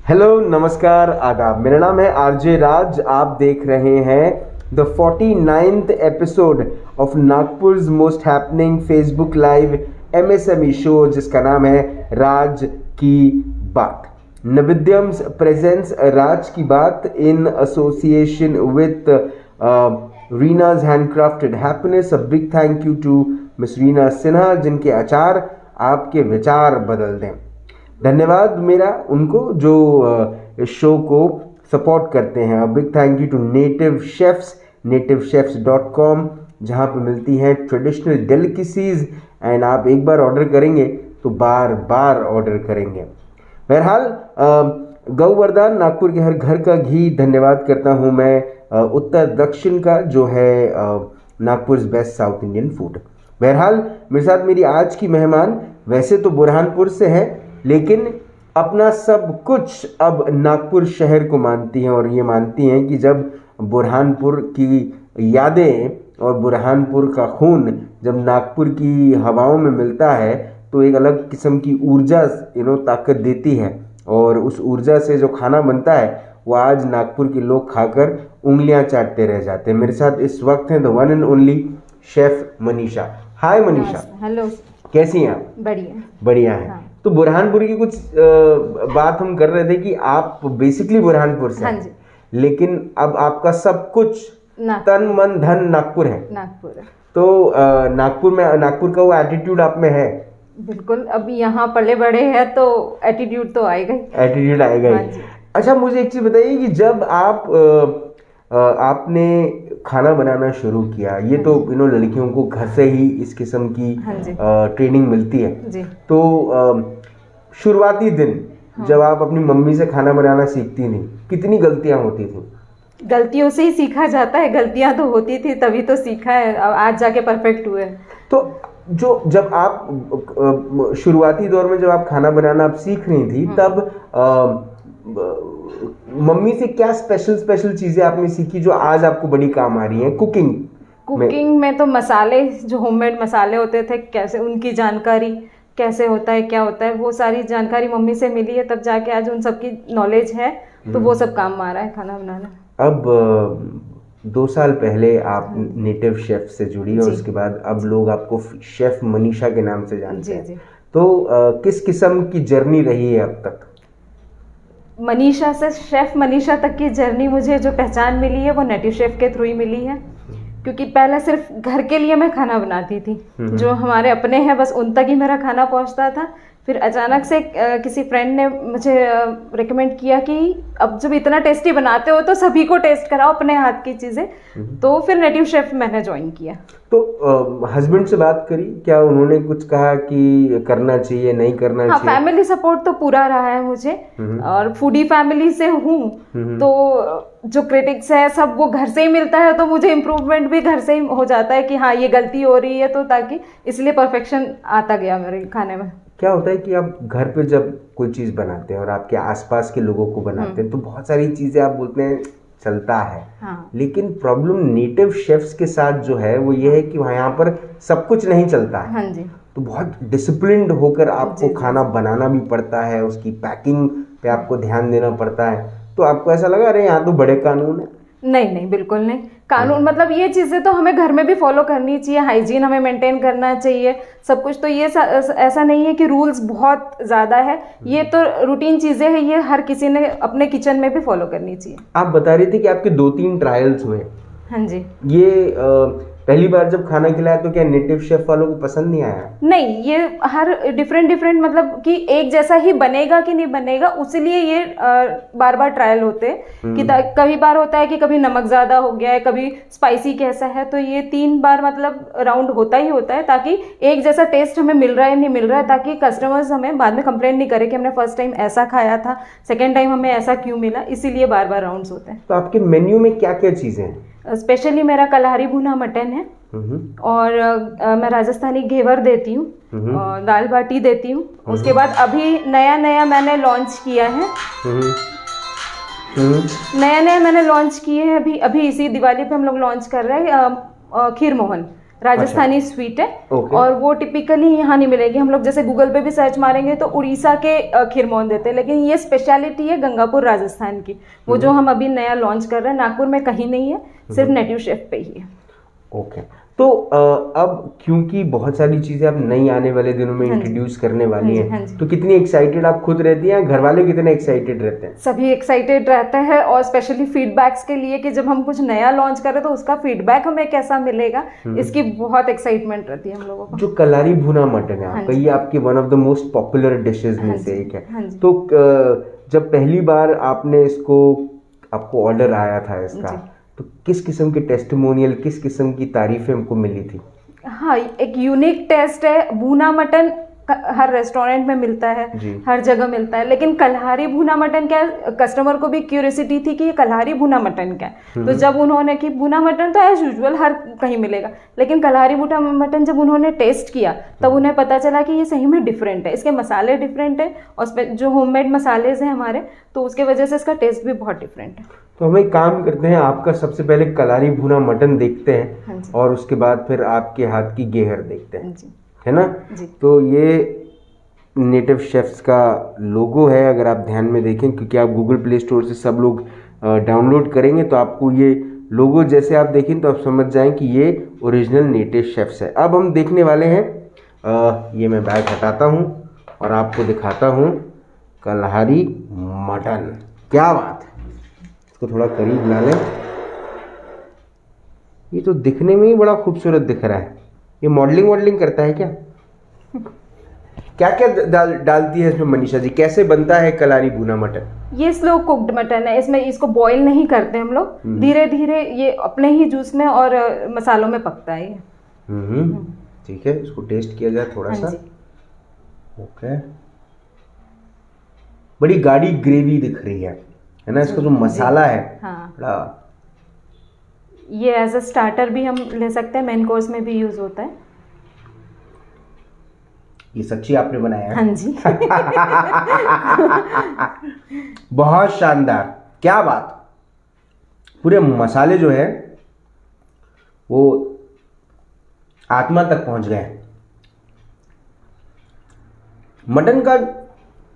Hello, नमस्कार, आदाब। मेरा नाम है आरजे राज। आप देख रहे हैं the 49th episode of Nagpur's most happening Facebook live MSME show, जिसका नाम है राज की बात। नविद्यम्स प्रेजेंट्स राज की बात in association with Reena's handcrafted happiness. A big thank you to miss Reena Sinha, जिनके अचार आपके विचार बदल दें। धन्यवाद मेरा उनको जो इस शो को सपोर्ट करते हैं। Big thank you to native chefs, nativechefs.com, जहाँ पे मिलती हैं ट्रेडिशनल डेलिकेसीज एंड आप एक बार ऑर्डर करेंगे तो बार बार ऑर्डर करेंगे। बहरहाल गौवर्धन नागपुर के हर घर का घी। धन्यवाद करता हूँ मैं उत्तर दक्षिण का, जो है Nagpur best south Indian food. बहरहाल मेरे साथ मेरी आज की मेहमान वैसे तो बुरहानपुर से है, लेकिन अपना सब कुछ अब नागपुर शहर को मानती हैं, और ये मानती हैं कि जब बुरहानपुर की यादें और बुरहानपुर का खून जब नागपुर की हवाओं में मिलता है तो एक अलग किस्म की ऊर्जा ताकत देती है, और उस ऊर्जा से जो खाना बनता है वो आज नागपुर के लोग खाकर उंगलियां चाटते रह जाते हैं। मेरे साथ इस वक्त हैं the one and only chef Manisha. Hi Manisha. Hello, कैसी हैं आप? बढ़िया बढ़िया है। हाँ। तो बुरहानपुर की कुछ बात हम कर रहे थे कि आप बेसिकली बुरहानपुर से हाँ हैं, जी, लेकिन अब आपका सब कुछ तन मन धन नागपुर है। नागपुर है। तो नागपुर का वो एटीट्यूड आप में है? बिल्कुल, अब यहाँ पले बड़े हैं तो एटीट्यूड तो आएगा ही। एटीट्यूड आएगा हाँ ही। जी। अच्छा, मुझे एक चीज बताइए कि जब आपने खाना बनाना शुरू किया, ये तो लड़कियों को घर से ही इस किस्म की हाँ जी। ट्रेनिंग मिलती है जी। तो शुरुआती दिन जब आप अपनी मम्मी से खाना बनाना सीखती थी, कितनी गलतियां होती थी? गलतियों से ही सीखा जाता है। गलतियां तो होती थी तभी तो सीखा है, आज जाके परफेक्ट हुए। तो जब आप शुरुआती दौर में जब आप खाना बनाना आप सीख रही थी, तब मम्मी से क्या स्पेशल चीजें आपने सीखी जो आज आपको बड़ी काम आ रही हैं कुकिंग में तो मसाले, जो होममेड मसाले होते थे, कैसे उनकी जानकारी कैसे होता है, क्या होता है, वो सारी जानकारी मम्मी से मिली है, तब जाके आज उन सबकी नॉलेज है, तो वो सब काम आ रहा है खाना बनाना। अब 2 साल पहले आप नेटिव शेफ से जुड़ी, और उसके बाद अब लोग आपको शेफ मनीषा के नाम से जानते हैं। जी। तो किस किस्म की जर्नी रही है अब तक? मनीषा से शेफ मनीषा तक की जर्नी, मुझे जो पहचान मिली है वो नेटिव शेफ के थ्रू ही मिली है, क्योंकि पहले सिर्फ घर के लिए मैं खाना बनाती थी, जो हमारे अपने हैं बस उन तक ही मेरा खाना पहुंचता था। फिर अचानक से किसी फ्रेंड ने मुझे रिकमेंड किया कि अब जब इतना टेस्टी बनाते हो तो सभी को टेस्ट कराओ अपने हाथ की चीज़ें, तो फिर नेटिव शेफ मैंने ज्वाइन किया। तो हस्बैंड से बात करी, क्या उन्होंने कुछ कहा कि करना चाहिए नहीं करना चाहिए? हाँ, फैमिली सपोर्ट तो पूरा रहा है मुझे, और फूडी फैमिली से हूँ, तो जो क्रिटिक्स है सब वो घर से ही मिलता है, तो मुझे इम्प्रूवमेंट भी घर से ही हो जाता है कि हाँ ये गलती हो रही है, तो ताकि इसलिए परफेक्शन आता गया मेरे खाने में। क्या होता है कि आप घर पे जब कोई चीज़ बनाते हैं और आपके आसपास के लोगों को बनाते हैं तो बहुत सारी चीज़ें आप बोलते हैं चलता है। हाँ। लेकिन प्रॉब्लम नेटिव शेफ्स के साथ जो है वो ये है कि वहाँ यहाँ पर सब कुछ नहीं चलता है। हाँ जी। तो बहुत डिसिप्लिन्ड होकर आपको खाना बनाना भी पड़ता है, उसकी पैकिंग पे आपको ध्यान देना पड़ता है। तो आपको ऐसा लगा अरे यहाँ तो बड़े कानून है? नहीं, बिल्कुल नहीं। कानून मतलब ये चीज़ें तो हमें घर में भी फॉलो करनी चाहिए, हाइजीन हमें मेंटेन करना चाहिए, सब कुछ। तो ये ऐसा नहीं है कि रूल्स बहुत ज़्यादा है, ये तो रूटीन चीज़ें हैं, ये हर किसी ने अपने किचन में भी फॉलो करनी चाहिए। आप बता रही थी कि आपके 2-3 ट्रायल्स हुए। हाँ जी। ये पहली बार जब खाना खिलाया तो क्या नेटिव शेफ वालों को पसंद नहीं आया? नहीं, ये हर डिफरेंट मतलब कि एक जैसा ही बनेगा कि नहीं बनेगा, उसीलिए ये बार बार ट्रायल होते हैं कि कभी बार होता है कि कभी नमक ज़्यादा हो गया है, कभी स्पाइसी कैसा है, तो ये 3 बार मतलब राउंड होता ही होता है, ताकि एक जैसा टेस्ट हमें मिल रहा है नहीं मिल रहा है, ताकि कस्टमर्स हमें बाद में कंप्लेंट नहीं करे कि हमने फर्स्ट टाइम ऐसा खाया था, सेकेंड टाइम हमें ऐसा क्यों मिला, इसीलिए बार बार राउंड्स होते हैं। तो आपके मेन्यू में क्या क्या चीज़ें हैं? स्पेशली मेरा कलहारी भुना मटन है, और मैं राजस्थानी घेवर देती हूँ, दाल बाटी देती हूँ। उसके बाद अभी नया मैंने लॉन्च किया है, नया मैंने लॉन्च किए हैं, अभी इसी दिवाली पे हम लोग लॉन्च कर रहे हैं खीर मोहन। राजस्थानी स्वीट है। ओके। और वो टिपिकली यहाँ नहीं मिलेगी। हम लोग जैसे गूगल पे भी सर्च मारेंगे तो उड़ीसा के खीरमोहन देते हैं, लेकिन ये स्पेशलिटी है गंगापुर राजस्थान की। वो जो हम अभी नया लॉन्च कर रहे हैं, नागपुर में कहीं नहीं है, सिर्फ नेटिव शेफ पे ही है। ओके। तो अब क्योंकि बहुत सारी चीजें अब नई आने वाले दिनों में इंट्रोड्यूस करने वाली हाँ हैं, जी। तो कितनी एक्साइटेड आप खुद रहती हैं, घर वाले कितने एक्साइटेड रहते हैं? सभी एक्साइटेड रहते हैं, और स्पेशली फीडबैक्स के लिए कि जब हम कुछ नया लॉन्च करें तो उसका फीडबैक हमें कैसा मिलेगा, इसकी बहुत एक्साइटमेंट रहती है हम लोगों को। जो कलारी भुना मटन है हाँ आपका, जी। ये आपके one of the most popular dishes में हाँ से जी, एक है। हाँ जी। तो जब पहली बार आपको ऑर्डर आया था इसका, जी। तो किस किस्म के टेस्टिमोनियल, किस किस्म की तारीफें हमको मिली थी? हाँ, एक यूनिक टेस्ट है। भुना मटन हर रेस्टोरेंट में मिलता है, जी। हर जगह मिलता है, लेकिन कल्हारी भुना मटन क्या है, कस्टमर को भी क्यूरियोसिटी थी कि ये कल्हारी भुना मटन क्या है। तो जब उन्होंने कि भुना मटन तो एज यूजुअल हर कहीं मिलेगा, लेकिन कल्हारी भुना मटन जब उन्होंने टेस्ट किया तब उन्हें पता चला कि ये सही में डिफरेंट है, इसके मसाले डिफरेंट है, और जो होममेड मसालेज हैं हमारे, तो उसके वजह से इसका टेस्ट भी बहुत डिफरेंट है। तो हम एक काम करते हैं, आपका सबसे पहले कलारी भुना मटन देखते हाँ हैं, जी। और उसके बाद फिर आपके हाथ की गेहर देखते हैं, जी है ना? जी। तो ये नेटिव शेफ्स का लोगो है, अगर आप ध्यान में देखें, क्योंकि आप गूगल प्ले स्टोर से सब लोग डाउनलोड करेंगे तो आपको ये लोगो जैसे आप देखें तो आप समझ जाएं कि ये ओरिजिनल नेटिव शेफ्स है। अब हम देखने वाले हैं, ये मैं बैग हटाता हूँ और आपको दिखाता हूँ कल्हारी मटन। क्या बात है, इसको थोड़ा करीब ला लें। ये तो दिखने में ही बड़ा खूबसूरत दिख रहा है। ये मॉडलिंग करता है क्या? क्या क्या डालती है इसमें मनीषा जी? कैसे बनता है कलारी भुना मटन? ये स्लो कुक्ड मटन है, इसमें इसको बॉईल नहीं करते हम लोग, धीरे धीरे ये अपने ही जूस में और मसालों में पकता है ये। ठीक है, इसको टेस्ट किया जाए थोड़ा सा। हाँ जी। ओके, बड़ी गाढ़ी ग्रेवी दिख रही है ना? इसका जो मसाला है, हाँ, बड़ा। ये एज अ स्टार्टर भी हम ले सकते हैं, मेन कोर्स में भी यूज होता है। ये सच्ची आपने बनाया है? हाँ जी। बहुत शानदार, क्या बात। पूरे मसाले जो है वो आत्मा तक पहुंच गए। मटन का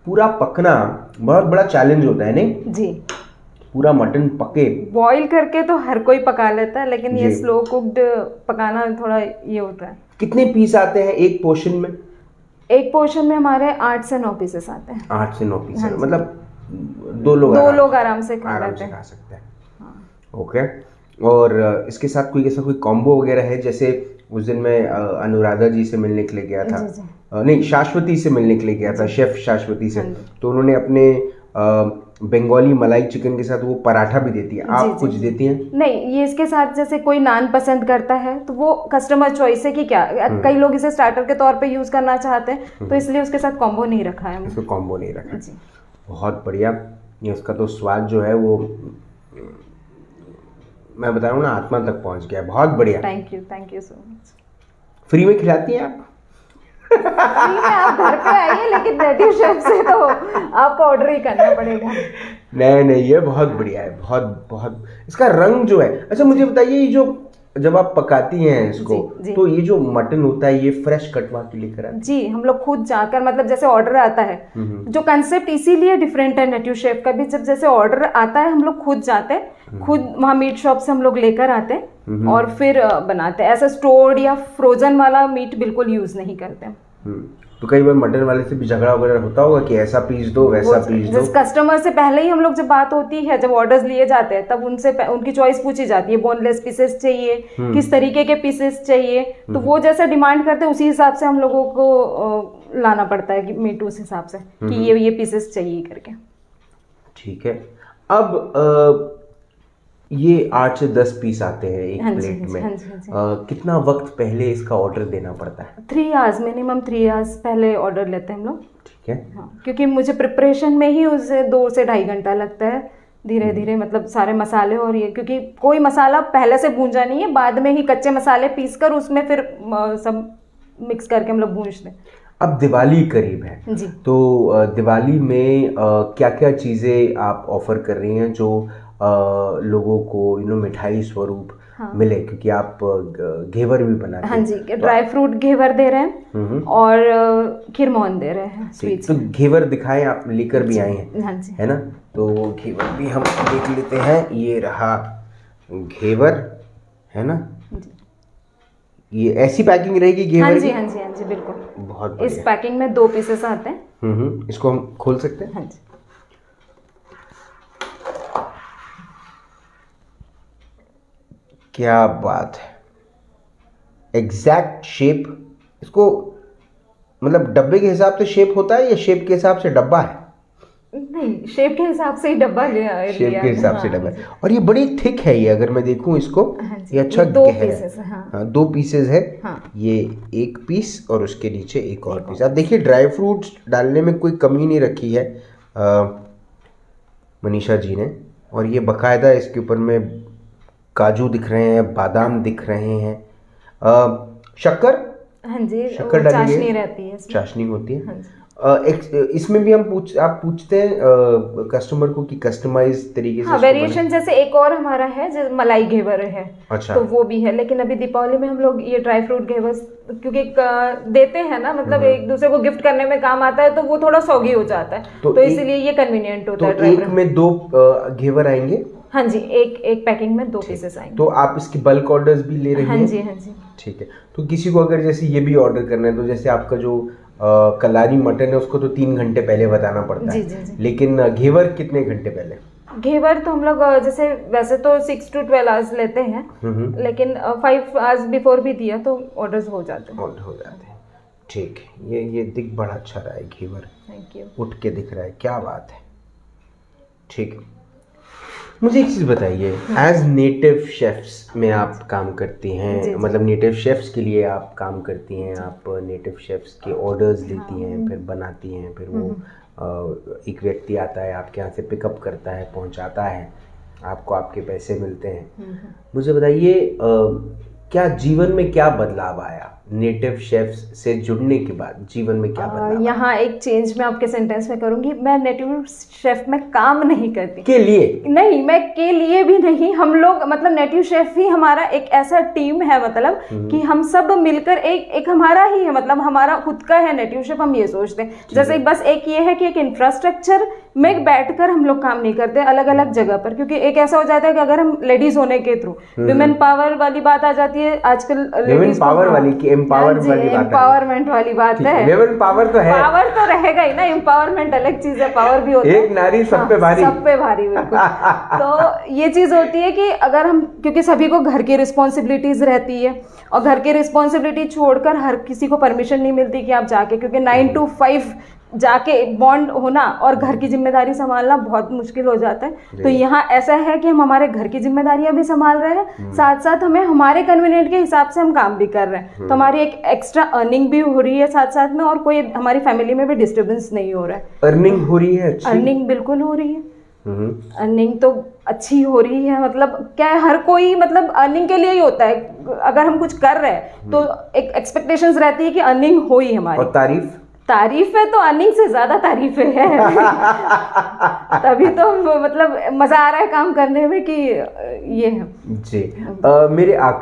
पूरा पकना बहुत बड़ा चैलेंज होता है, नहीं? जी। पूरा मटन पके। बॉईल करके तो हर कोई पका लेता है, लेकिन ये जी। स्लो कुक्ड पकाना थोड़ा ये होता है। कितने पीस आते हैं एक पोर्शन में? एक पोर्शन में हमारे 8 से 9 पीसेस आते हैं। 8 से 9 पीस, हाँ जी। मतलब दो लोग आराम से खा आराम लेते से हैं। खा सकते हैं। ओके। और इसके साथ कोई ऐसा कोई कॉम्बो वगैरह है? जैसे उस दिन मैं अनुराधा जी से मिलने के लिए गया था, जी, जी। नहीं, शाश्वती से मिलने के लिए गया था, शेफ शाश्वती से। हाँ जी। तो उन्होंने अपने बंगाली मलाई चिकन के साथ वो पराठा भी देती है। आप जी, कुछ जी। देती हैं? नहीं, ये इसके साथ जैसे कोई नान पसंद करता है तो वो कस्टमर चॉइस है कि क्या, कई लोग इसे स्टार्टर के तौर पे यूज करना चाहते हैं, तो इसलिए उसके साथ कॉम्बो नहीं रखा है हमने। इसको कॉम्बो नहीं रखा। जी। बहुत बढ़िया। ये उसका तो स्वाद जो है वो, मैं बता रहा हूँ ना, आत्मा तक पहुंच गया। बहुत बढ़िया। Thank you so much. Free में खिलाती हैं आप? ठीक है, आप घर पे आइए, लेकिन नेटिव शेफ से तो आपको ऑर्डर ही करना पड़ेगा। नहीं, ये बहुत बढ़िया है, बहुत बहुत। इसका रंग जो है, अच्छा मुझे बताइए, ये जो जब आप पकाती हैं इसको, जी, जी। तो ये जो मटन होता है ये फ्रेश कटवा के लेकर आते जी, हम लोग खुद जाकर, मतलब जैसे ऑर्डर आता है, जो कंसेप्ट इसीलिए डिफरेंट है नेटिव शेफ का भी, जब जैसे ऑर्डर आता है हम लोग खुद जाते हैं, खुद वहाँ मीट शॉप से हम लोग लेकर आते हैं और फिर बनाते हैं। ऐसा स्टोर्ड या फ्रोजन वाला मीट बिल्कुल यूज नहीं करते। तो कई बार मटन वाले से भी झगड़ा वगैरह होता होगा कि ऐसा पीस दो, वैसा पीस दो? कस्टमर से पहले ही हम लोग जब बात होती है, जब ऑर्डर्स लिए जाते हैं, तब उनसे उनकी चॉइस पूछी जाती है, बोनलेस पीसेस चाहिए, किस तरीके के पीसेस चाहिए, तो वो जैसा डिमांड करते हैं उसी हिसाब से हम लोगों को लाना पड़ता है कि मीट उस हिसाब से कि ये पीसेस चाहिए करके। ठीक है। अब ये 8 से 10 पीस आते हैं एक प्लेट में। हाँ जी। कितना वक्त पहले इसका ऑर्डर देना पड़ता है? 3 आवर्स, मिनिमम 3 आवर्स पहले ऑर्डर लेते हैं हम लोग। ठीक है। हाँ, क्योंकि मुझे प्रिपरेशन में ही उसे 2 से 2.5 घंटा लगता है, धीरे धीरे, मतलब सारे मसाले, और ये क्योंकि कोई मसाला पहले से भूंजा नहीं है, बाद में ही कच्चे मसाले पीस कर उसमें फिर सब मिक्स करके हम लोग भूंजते हैं। अब दिवाली करीब है जी। तो दिवाली में क्या क्या चीज़ें आप ऑफर कर रही हैं जो लोगों को मिठाई स्वरूप मिले, क्योंकि आप घेवर भी बनाते हैं। हाँ जी, ड्राई फ्रूट घेवर दे रहे हैं और खीरमोहन दे रहे हैं स्वीट्स। तो घेवर दिखाएं, आप लेकर भी आए हैं। हाँ जी, है ना, तो घेवर भी हम देख लेते हैं। ये रहा घेवर, है ना, ये ऐसी पैकिंग रहेगी घेवर हाँ जी, की? हाँ जी, हाँ जी, बिल्कुल। बहुत बढ़िया। इस पैकिंग में 2 पीसेस आते हैं। इसको हम खोल सकते हैं? हाँ जी, क्या बात है, एग्जैक्ट शेप। इसको मतलब डब्बे के हिसाब से शेप होता है या शेप के हिसाब से डब्बा है? नहीं, शेप के हिसाब से ही डब्बा लिया, शेप के हिसाब से डब्बा है। और ये बड़ी थिक है, ये अगर मैं देखूं इसको, हाँ जी, ये अच्छा ये 2 गहरा पीसेस है। है। हाँ, हाँ, 2 पीसेस है। हाँ। ये 1 पीस और उसके नीचे एक और पीस। आप देखिए ड्राई फ्रूट्स डालने में कोई कमी नहीं रखी है मनीषा जी ने। और ये बकायदा इसके ऊपर में काजू दिख रहे हैं, बादाम दिख रहे हैं, शक्कर। हाँ जी, शक्कर वो डाली चाशनी है? रहती है इसमें। चाशनी होती है। हाँ जी। इसमें भी आप पूछते हैं कस्टमर को कि कस्टमाइज तरीके से हाँ, इसको वेरिएशन जैसे एक और हमारा है जो मलाई घेवर है। अच्छा। तो वो भी है, लेकिन अभी दीपावली में हम लोग ये ड्राई फ्रूट घेवर क्योंकि देते हैं ना, मतलब एक दूसरे को गिफ्ट करने में काम आता है, तो वो थोड़ा सॉगी हो जाता है, तो इसीलिए ये कन्वीनियंट होता है। तो एक में 2 घेवर आएंगे? हाँ जी, एक पैकिंग में 2 पीसेस आएंगे। तो आप इसकी बल्क ऑर्डर्स भी ले रहे हैं? हाँ जी, हाँ जी। ठीक है। तो किसी को अगर जैसे ये भी ऑर्डर करना है, तो जैसे आपका जो कलारी मटन है उसको तो 3 घंटे पहले बताना पड़ता है। जी, जी। लेकिन घेवर कितने घंटे पहले? घेवर तो हम लोग जैसे वैसे तो 6 to 12 आवर्स लेते हैं, लेकिन 5 आवर्स बिफोर भी दिया तो ऑर्डर्स हो जाते हैं। ऑर्डर हो जाते हैं। ठीक है। ये दिख बड़ा अच्छा रहा है घेवर, थैंक यू। उठ के दिख रहा है, क्या बात है। ठीक है, मुझे एक चीज़ बताइए, एज नेटिव शेफ्स में आप काम करती हैं, मतलब नेटिव शेफ्स के लिए आप काम करती हैं, आप नेटिव शेफ्स के ऑर्डर्स लेती हैं, फिर बनाती हैं, फिर वो एक व्यक्ति आता है आपके यहाँ से पिकअप करता है, पहुँचाता है, आपको आपके पैसे मिलते हैं। मुझे बताइए क्या जीवन में क्या बदलाव आया नेटिव शेफ्स से जुड़ने के बाद? जीवन में क्या बदलाव? यहाँ एक चेंज मैं आपके सेंटेंस में करूंगी। मैं नेटिव शेफ में काम नहीं करती। के लिए नहीं, मैं के लिए भी नहीं। हम लोग मतलब नेटिव शेफ ही हमारा एक ऐसा टीम है, मतलब कि हम सब मिलकर एक हमारा ही है, मतलब हमारा खुद का है नेटिव शेफ। हम ये सोचते हैं जैसे बस एक ये है कि एक इंफ्रास्ट्रक्चर में बैठकर हम लोग काम नहीं करते अलग अलग जगह पर, क्योंकि एक ऐसा हो जाता है कि अगर हम लेडीज होने के थ्रू विमेन पावर वाली बात आ जाती है आजकल। विमेन पावर वाली की एम्पावरमेंट वाली बात है। विमेन पावर तो है, पावर तो रहेगा ही ना, एम्पावरमेंट अलग चीज है, पावर भी होता है। एक नारी सब पे भारी। सब पे भारी, बिल्कुल। तो ये चीज होती है कि अगर हम, क्योंकि सभी को घर की रिस्पॉन्सिबिलिटीज रहती है और घर की रिस्पॉन्सिबिलिटी छोड़कर हर किसी को परमिशन नहीं मिलती कि आप जाके, क्योंकि 9 to 5 जाके बॉन्ड होना और घर की जिम्मेदारी संभालना बहुत मुश्किल हो जाता है। तो यहाँ ऐसा है कि हम हमारे घर की जिम्मेदारियां भी संभाल रहे हैं, साथ साथ हमें हमारे कन्वीनियंट के हिसाब से हम काम भी कर रहे हैं, तो हमारी एक एक्स्ट्रा अर्निंग भी हो रही है साथ साथ में, और कोई हमारी फैमिली में भी डिस्टर्बेंस नहीं हो रहा है। अर्निंग हो रही है? अच्छी अर्निंग बिल्कुल हो रही है। अर्निंग तो अच्छी हो रही है, मतलब क्या है, हर कोई मतलब अर्निंग के लिए ही होता है। अगर हम कुछ कर रहे हैं तो एक एक्सपेक्टेशंस रहती है कि अर्निंग हो ही हमारी। और तारीफ है तो अर्निंग से ज्यादा तारीफें है। तभी तो मतलब मजा आ रहा है काम करने में कि ये है जी।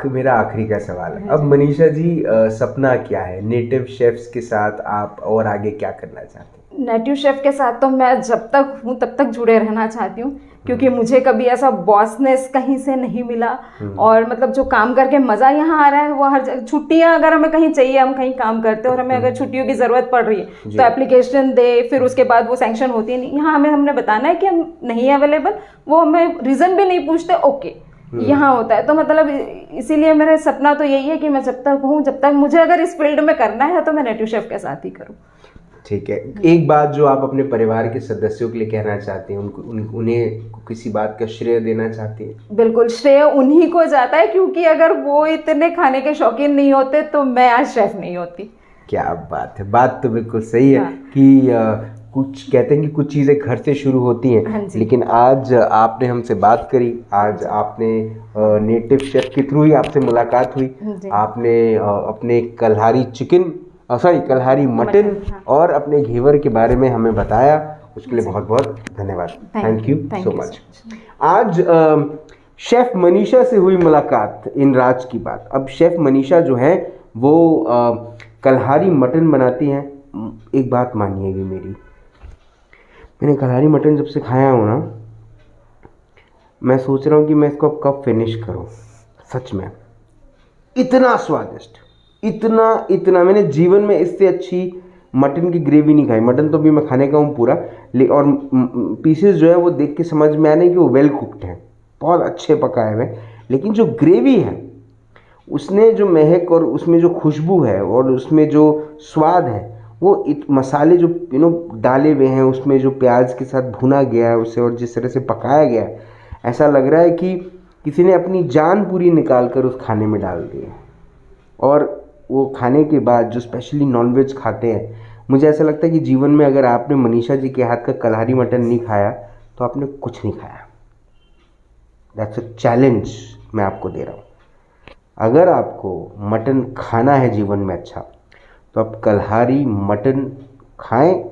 मेरा आखिरी का सवाल है, अब मनीषा जी सपना क्या है नेटिव शेफ्स के साथ? आप और आगे क्या करना चाहते हैं? नेटिव शेफ के साथ तो मैं जब तक हूँ तब तक जुड़े रहना चाहती हूँ, क्योंकि मुझे कभी ऐसा बॉसनेस कहीं से नहीं मिला, और मतलब जो काम करके मजा यहाँ आ रहा है वो हर छुट्टियाँ अगर हमें कहीं चाहिए, हम कहीं काम करते हैं और हमें अगर छुट्टियों की जरूरत पड़ रही है तो एप्लीकेशन दे, फिर उसके बाद वो सैंक्शन होती है नहीं। यहाँ हमने बताना है कि हम नहीं अवेलेबल, वो हमें रीजन भी नहीं पूछते, ओके यहाँ होता है। तो मतलब इसीलिए मेरा सपना तो यही है कि मैं जब तक हूँ, जब तक मुझे अगर इस फील्ड में करना है तो मैं नेटिव शेफ के साथ ही करूँ। ठीक है, एक बात जो आप अपने परिवार के सदस्यों के लिए कहना चाहते हैं, उन्हें किसी बात का श्रेय देना चाहती हैं? बिल्कुल, श्रेय उन्हीं को जाता है, क्योंकि अगर वो इतने खाने के शौकीन नहीं होते तो मैं आज शेफ नहीं होती। क्या बात है, बात तो बिल्कुल सही है। कि कुछ कहते हैं कि कुछ चीज़ें घर से शुरू होती हैं, लेकिन आज आपने हमसे बात करी, आज आपने नेटिव शेफ के थ्रू ही आपसे मुलाकात हुई, आपने अपने कल्हारी मटन और अपने घेवर के बारे में हमें बताया, उसके लिए बहुत बहुत धन्यवाद। Thank you Thank so you much. so much. आज शेफ मनीषा से हुई मुलाकात इन राज की बात। अब शेफ मनीषा जो है वो कलहारी मटन बनाती हैं। एक बात मानिएगी मेरी, मैंने कलहारी मटन जब से खाया हूँ ना, मैं सोच रहा हूँ कि मैं इसको अब कब फिनिश करूँ। सच में इतना स्वादिष्ट, इतना मैंने जीवन में इससे अच्छी मटन की ग्रेवी नहीं खाई। मटन तो भी मैं खाने का हूँ पूरा, और पीसेस जो है वो देख के समझ में आ रहे हैं कि वो वेल कुक्ड हैं, बहुत अच्छे पकाए हुए। लेकिन जो ग्रेवी है उसने जो महक और उसमें जो खुशबू है और उसमें जो स्वाद है, वो मसाले जो डाले हुए हैं उसमें, जो प्याज के साथ भुना गया है उसे और जिस तरह से पकाया गया है, ऐसा लग रहा है कि किसी ने अपनी जान पूरी निकाल कर उस खाने में डाल दी है। और वो खाने के बाद जो स्पेशली नॉनवेज खाते हैं, मुझे ऐसा लगता है कि जीवन में अगर आपने मनीषा जी के हाथ का कलहारी मटन नहीं खाया तो आपने कुछ नहीं खाया। दैट्स अ चैलेंज मैं आपको दे रहा हूँ। अगर आपको मटन खाना है जीवन में अच्छा, तो आप कलहारी मटन खाएं।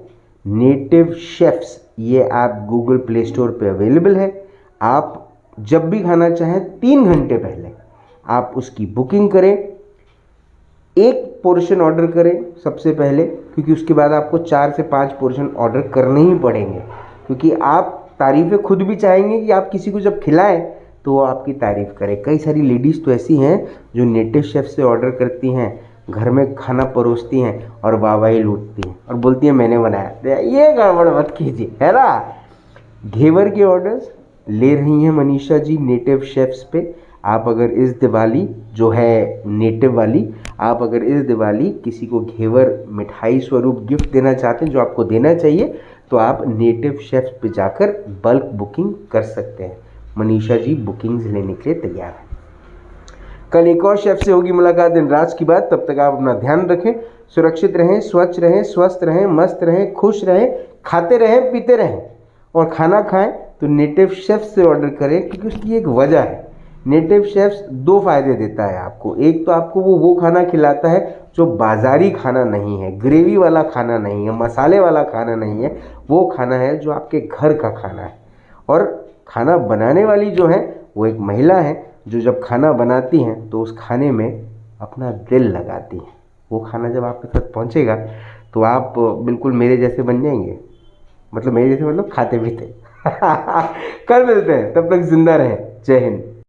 नेटिव शेफ्स ये ऐप गूगल प्ले स्टोर पे अवेलेबल है। आप जब भी खाना चाहें 3 घंटे पहले आप उसकी बुकिंग करें, एक पोर्शन ऑर्डर करें सबसे पहले, क्योंकि उसके बाद आपको 4 से 5 पोर्शन ऑर्डर करने ही पड़ेंगे, क्योंकि आप तारीफ़ें खुद भी चाहेंगे कि आप किसी को जब खिलाएं तो वो आपकी तारीफ़ करे। कई सारी लेडीज़ तो ऐसी हैं जो नेटिव शेफ से ऑर्डर करती हैं, घर में खाना परोसती हैं और वाहवाही लूटती हैं और बोलती हैं मैंने बनाया। ये गड़बड़ मत कीजिए, है ना। घेवर के ऑर्डर्स ले रही हैं मनीषा जी नेटिव शेफ्स पे। आप अगर इस दिवाली जो है नेटिव वाली, आप अगर इस दिवाली किसी को घेवर मिठाई स्वरूप गिफ्ट देना चाहते हैं जो आपको देना चाहिए, तो आप नेटिव शेफ्स पे जाकर बल्क बुकिंग कर सकते हैं। मनीषा जी बुकिंग्स लेने के लिए तैयार हैं। कल एक और शेफ से होगी मुलाकात दिन राज की बात। तब तक आप अपना ध्यान रखें, सुरक्षित रहें, स्वच्छ रहें, स्वस्थ रहें, मस्त रहें, खुश रहें, खाते रहें, पीते रहें। और खाना खाएं तो नेटिव शेफ से ऑर्डर करें, क्योंकि उसकी एक वजह है। नेटिव शेफ्स 2 फायदे देता है आपको। एक तो आपको वो खाना खिलाता है जो बाज़ारी खाना नहीं है, ग्रेवी वाला खाना नहीं है, मसाले वाला खाना नहीं है। वो खाना है जो आपके घर का खाना है। और खाना बनाने वाली जो है वो एक महिला है जो जब खाना बनाती हैं तो उस खाने में अपना दिल लगाती हैं। वो खाना जब आपके तक पहुंचेगा तो आप बिल्कुल मेरे जैसे बन जाएंगे। मतलब मेरे जैसे मतलब खाते पीते। कल मिलते हैं, तब तक जिंदा रहें। जय हिंद।